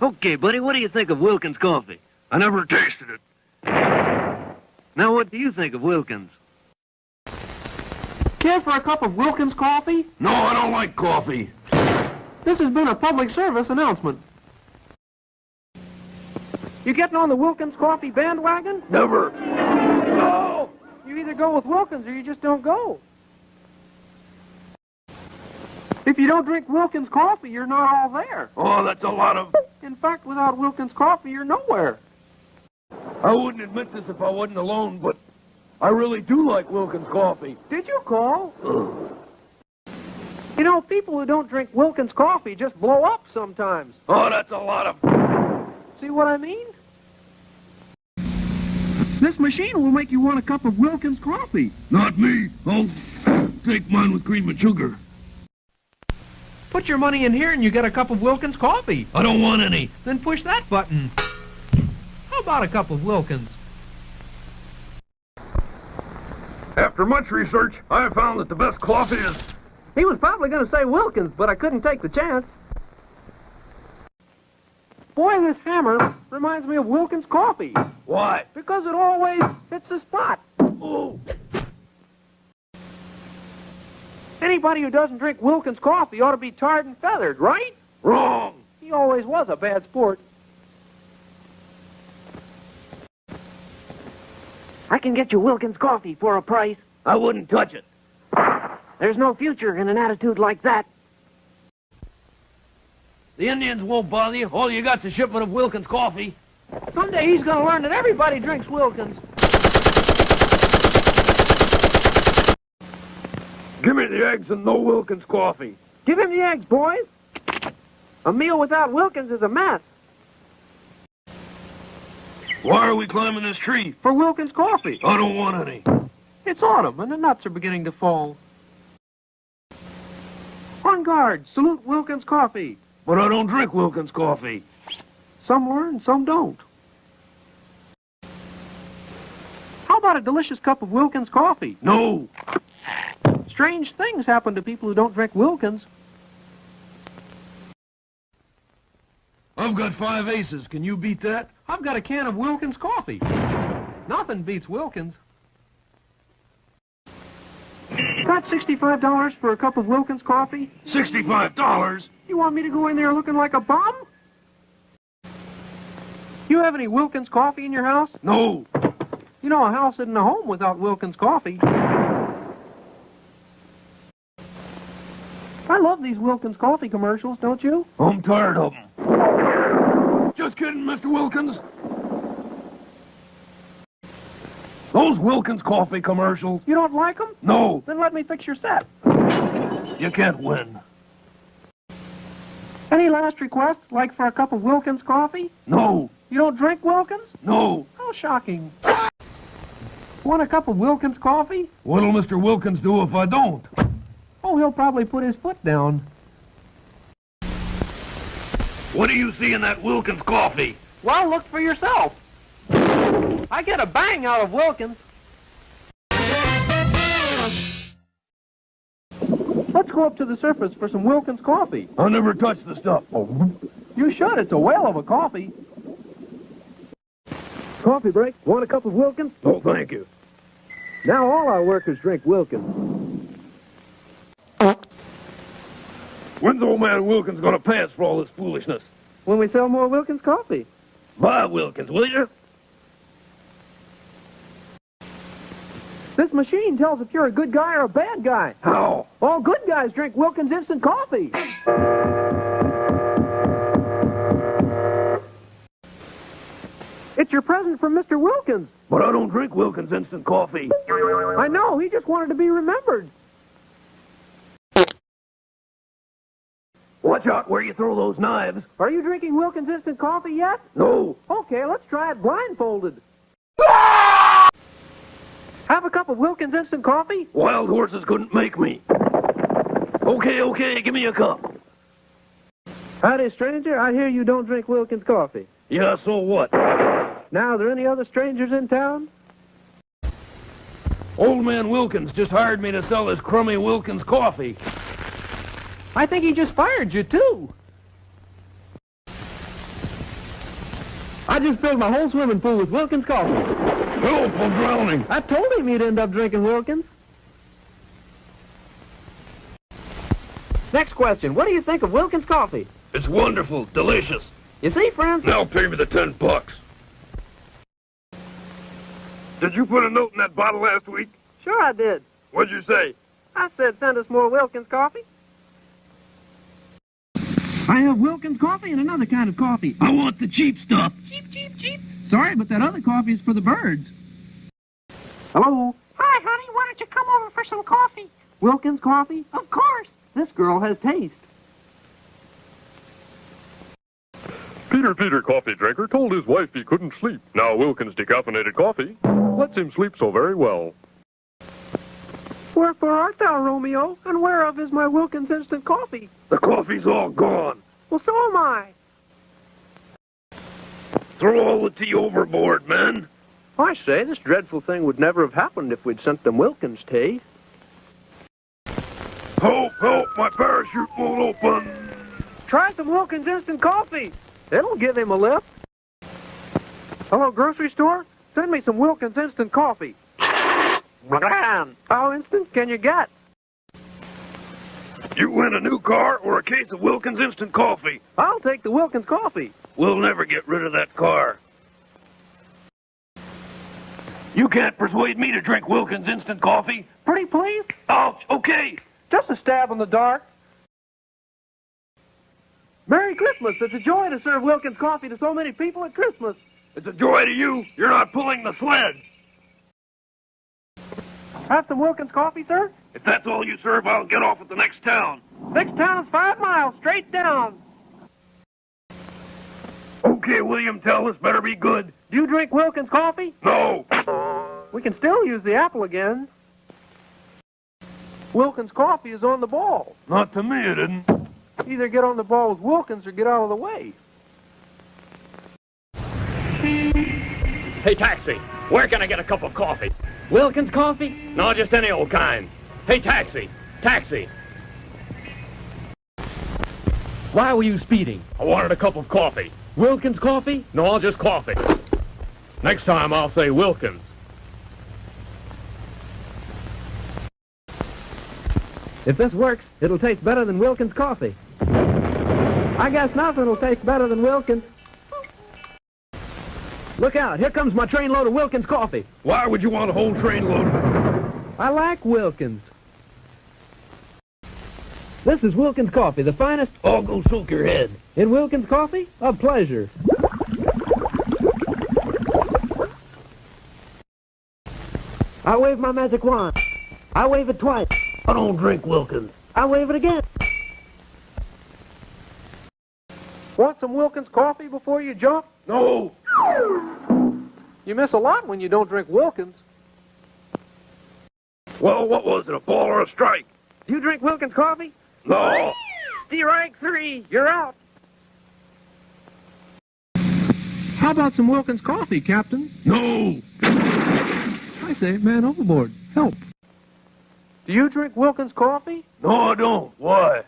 Okay, buddy, what do you think of Wilkins coffee? I never tasted it. Now, what do you think of Wilkins? Care for a cup of Wilkins coffee? No, I don't like coffee. This has been a public service announcement. You getting on the Wilkins coffee bandwagon? Never. No! You either go with Wilkins or you just don't go. If you don't drink Wilkins coffee, you're not all there. Oh, that's a lot of... In fact, without Wilkins coffee, you're nowhere. I wouldn't admit this if I wasn't alone, but I really do like Wilkins coffee. Did you call? You know, people who don't drink Wilkins coffee just blow up sometimes. Oh, that's a lot of... See what I mean? This machine will make you want a cup of Wilkins coffee. Not me. I'll take mine with cream and sugar. Put your money in here and you get a cup of Wilkins coffee. I don't want any. Then push that button. How about a cup of Wilkins? After much research, I have found that the best coffee is... He was probably going to say Wilkins, but I couldn't take the chance. Boy, this hammer reminds me of Wilkins coffee. Why? Because it always hits the spot. Oh. Anybody who doesn't drink Wilkins coffee ought to be tarred and feathered, right? Wrong. He always was a bad sport. I can get you Wilkins coffee for a price. I wouldn't touch it. There's no future in an attitude like that. The Indians won't bother you. All you got's a shipment of Wilkins coffee. Someday he's going to learn that everybody drinks Wilkins. Give me the eggs and no Wilkins coffee. Give him the eggs, boys. A meal without Wilkins is a mess. Why are we climbing this tree? For Wilkins coffee. I don't want any. It's autumn and the nuts are beginning to fall. On guard, salute Wilkins coffee. But I don't drink Wilkins coffee. Some learn, some don't. How about a delicious cup of Wilkins coffee? No. Strange things happen to people who don't drink Wilkins. I've got 5 aces. Can you beat that? I've got a can of Wilkins coffee. Nothing beats Wilkins. Got $65 for a cup of Wilkins coffee? $65? You want me to go in there looking like a bum? You have any Wilkins coffee in your house? No. You know, a house isn't a home without Wilkins coffee. I love these Wilkins coffee commercials, don't you? I'm tired of them. Just kidding, Mr. Wilkins. Those Wilkins coffee commercials. You don't like them? No. Then let me fix your set. You can't win. Any last requests, like for a cup of Wilkins coffee? No. You don't drink Wilkins? No. How shocking. Want a cup of Wilkins coffee? What'll Mr. Wilkins do if I don't? Oh, he'll probably put his foot down. What do you see in that Wilkins coffee? Well, look for yourself. I get a bang out of Wilkins. Let's go up to the surface for some Wilkins coffee. I never touched the stuff. You should. It's a whale of a coffee. Coffee break. Want a cup of Wilkins? Oh, thank you. Now all our workers drink Wilkins. When's old man Wilkins gonna pay us for all this foolishness? When we sell more Wilkins coffee. Buy Wilkins, will you? This machine tells if you're a good guy or a bad guy. How? All good guys drink Wilkins instant coffee. It's your present from Mr. Wilkins. But I don't drink Wilkins instant coffee. I know, he just wanted to be remembered. Watch out where you throw those knives. Are you drinking Wilkins instant coffee yet? No. Okay, let's try it blindfolded. Have a cup of Wilkins instant coffee? Wild horses couldn't make me. Okay, give me a cup. Howdy, stranger. I hear you don't drink Wilkins coffee. Yeah, so what? Now, are there any other strangers in town? Old man Wilkins just hired me to sell his crummy Wilkins coffee. I think he just fired you, too. I just filled my whole swimming pool with Wilkins coffee. Help, I'm drowning. I told him he'd end up drinking Wilkins. Next question. What do you think of Wilkins coffee? It's wonderful, delicious. You see, friends? Now pay me the $10. Did you put a note in that bottle last week? Sure I did. What'd you say? I said send us more Wilkins coffee. I have Wilkins coffee and another kind of coffee. I want the cheap stuff. Cheap. Sorry, but that other coffee is for the birds. Hello? Hi, honey. Why don't you come over for some coffee? Wilkins coffee? Of course. This girl has taste. Peter, coffee drinker, told his wife he couldn't sleep. Now Wilkins decaffeinated coffee lets him sleep so very well. Wherefore art thou, Romeo? And whereof is my Wilkins instant coffee? The coffee's all gone. Well, so am I. Throw all the tea overboard, man. I say, this dreadful thing would never have happened if we'd sent them Wilkins tea. Help, my parachute won't open. Try some Wilkins instant coffee. It'll give him a lift. Hello, grocery store? Send me some Wilkins instant coffee. How instant can you get? You win a new car or a case of Wilkins instant coffee. I'll take the Wilkins coffee. We'll never get rid of that car. You can't persuade me to drink Wilkins instant coffee. Pretty please? Ouch, okay. Just a stab in the dark. Merry Christmas. It's a joy to serve Wilkins coffee to so many people at Christmas. It's a joy to you. You're not pulling the sled. Have some Wilkins coffee, sir? If that's all you serve, I'll get off at the next town. Next town is 5 miles, straight down. Okay, William, tell us better be good. Do you drink Wilkins coffee? No. We can still use the apple again. Wilkins coffee is on the ball. Not to me, it isn't. Either get on the ball with Wilkins or get out of the way. Hey, taxi, where can I get a cup of coffee? Wilkins coffee? No, just any old kind. Hey, taxi. Why were you speeding? I wanted a cup of coffee. Wilkins coffee? No, just coffee. Next time I'll say Wilkins. If this works, it'll taste better than Wilkins coffee. I guess nothing will taste better than Wilkins. Look out, here comes my trainload of Wilkins coffee. Why would you want a whole trainload of it? I like Wilkins. This is Wilkins coffee, the finest. I'll go soak your head. In Wilkins coffee, a pleasure. I wave my magic wand. I wave it twice. I don't drink Wilkins. I wave it again. Want some Wilkins coffee before you jump? No. You miss a lot when you don't drink Wilkins. Well, what was it, a ball or a strike? Do you drink Wilkins coffee? No. Strike 3, you're out. How about some Wilkins coffee, Captain? No. I say, man overboard. Help. Do you drink Wilkins coffee? No, I don't. Why?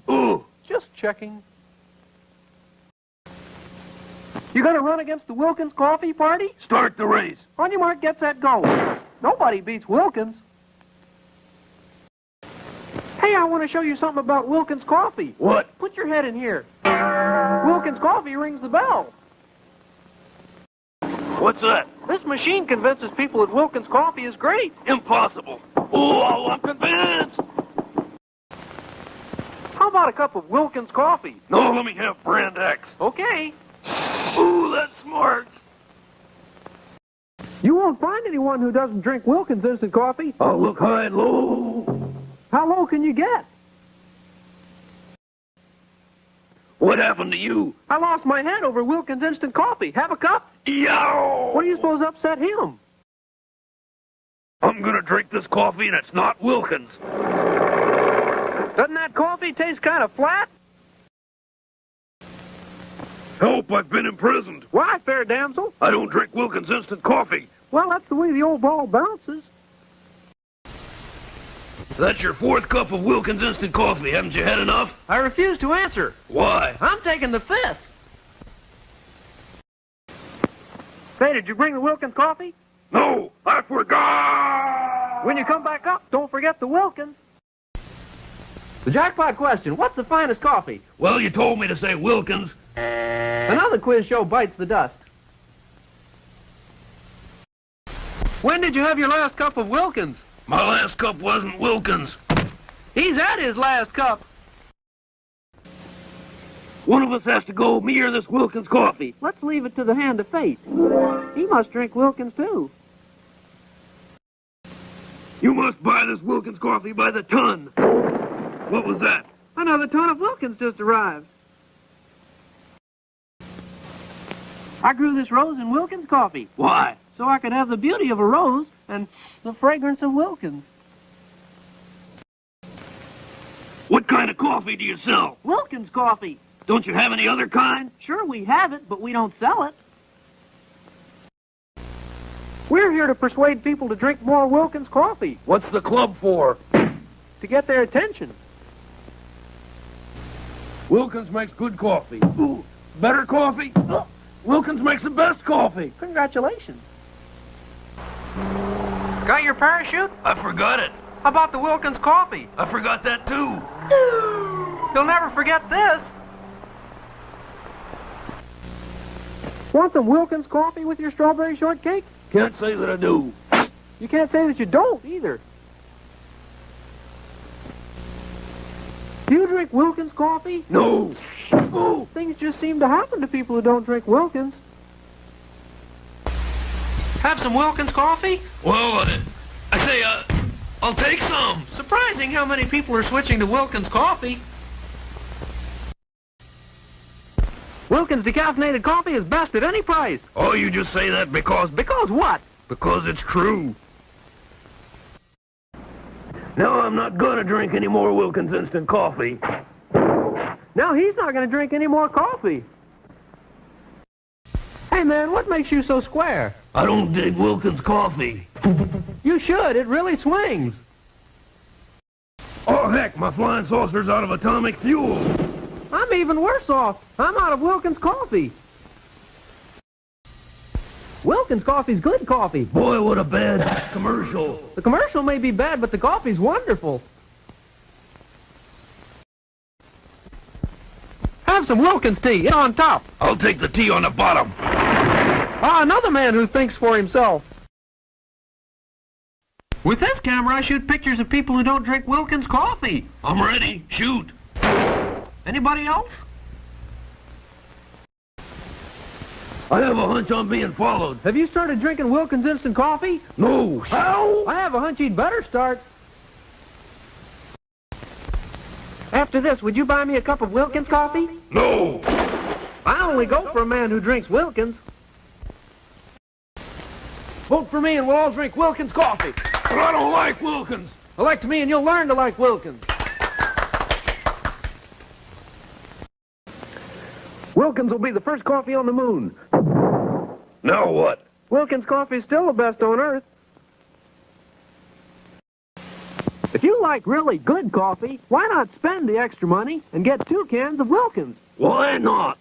Ooh. Just checking. You gonna run against the Wilkins coffee party? Start the race. On your mark, get set, go. Nobody beats Wilkins. Hey, I want to show you something about Wilkins coffee. What? Put your head in here. Wilkins coffee rings the bell. What's that? This machine convinces people that Wilkins coffee is great. Impossible. Oh, I'm convinced. How about a cup of Wilkins coffee? No, let me have brand X. Okay. Ooh, that's smart. You won't find anyone who doesn't drink Wilkins instant coffee. I'll look high and low. How low can you get? What happened to you? I lost my head over Wilkins instant coffee. Have a cup? Yow! What do you suppose upset him? I'm gonna drink this coffee and it's not Wilkins. Doesn't that coffee taste kind of flat? Help, I've been imprisoned. Why, fair damsel? I don't drink Wilkins instant coffee. Well, that's the way the old ball bounces. That's your 4th cup of Wilkins instant coffee. Haven't you had enough? I refuse to answer. Why? I'm taking the 5th. Say, did you bring the Wilkins coffee? No, I forgot! When you come back up, don't forget the Wilkins. The jackpot question, what's the finest coffee? Well, you told me to say Wilkins. Another quiz show bites the dust. When did you have your last cup of Wilkins? My last cup wasn't Wilkins. He's had his last cup. One of us has to go, me or this Wilkins coffee. Let's leave it to the hand of fate. He must drink Wilkins, too. You must buy this Wilkins coffee by the ton. What was that? Another ton of Wilkins just arrived. I grew this rose in Wilkins coffee. Why? So I could have the beauty of a rose and the fragrance of Wilkins. What kind of coffee do you sell? Wilkins coffee. Don't you have any other kind? Sure, we have it, but we don't sell it. We're here to persuade people to drink more Wilkins coffee, What's the club for? to get their attention. Wilkins makes good coffee. Ooh, better coffee? Wilkins makes the best coffee. Congratulations. Got your parachute? I forgot it. How about the Wilkins coffee? I forgot that too. You'll never forget this. Want some Wilkins coffee with your strawberry shortcake? Can't say that I do. You can't say that you don't, either. Do you drink Wilkins coffee? No. Oh, things just seem to happen to people who don't drink Wilkins. Have some Wilkins coffee? Well, I say, I'll take some. Surprising how many people are switching to Wilkins coffee. Wilkins decaffeinated coffee is best at any price. Oh, you just say that because What? Because it's true. No, I'm not gonna drink any more Wilkins instant coffee. Now he's not going to drink any more coffee. Hey, man, what makes you so square? I don't dig Wilkins coffee. You should. It really swings. Oh, heck, my flying saucer's out of atomic fuel. I'm even worse off. I'm out of Wilkins coffee. Wilkins coffee's good coffee. Boy, what a bad commercial. The commercial may be bad, but the coffee's wonderful. Have some Wilkins tea. It's on top. I'll take the tea on the bottom. Ah, another man who thinks for himself. With this camera, I shoot pictures of people who don't drink Wilkins coffee. I'm ready. Shoot. Anybody else? I have a hunch I'm being followed. Have you started drinking Wilkins instant coffee? No. How? I have a hunch he'd better start. After this, would you buy me a cup of Wilkins coffee? No. I only go for a man who drinks Wilkins. Vote for me and we'll all drink Wilkins coffee. But I don't like Wilkins. Elect me and you'll learn to like Wilkins. Wilkins will be the first coffee on the moon. Now what? Wilkins coffee's still the best on earth. If you like really good coffee, why not spend the extra money and get 2 cans of Wilkins? Why not?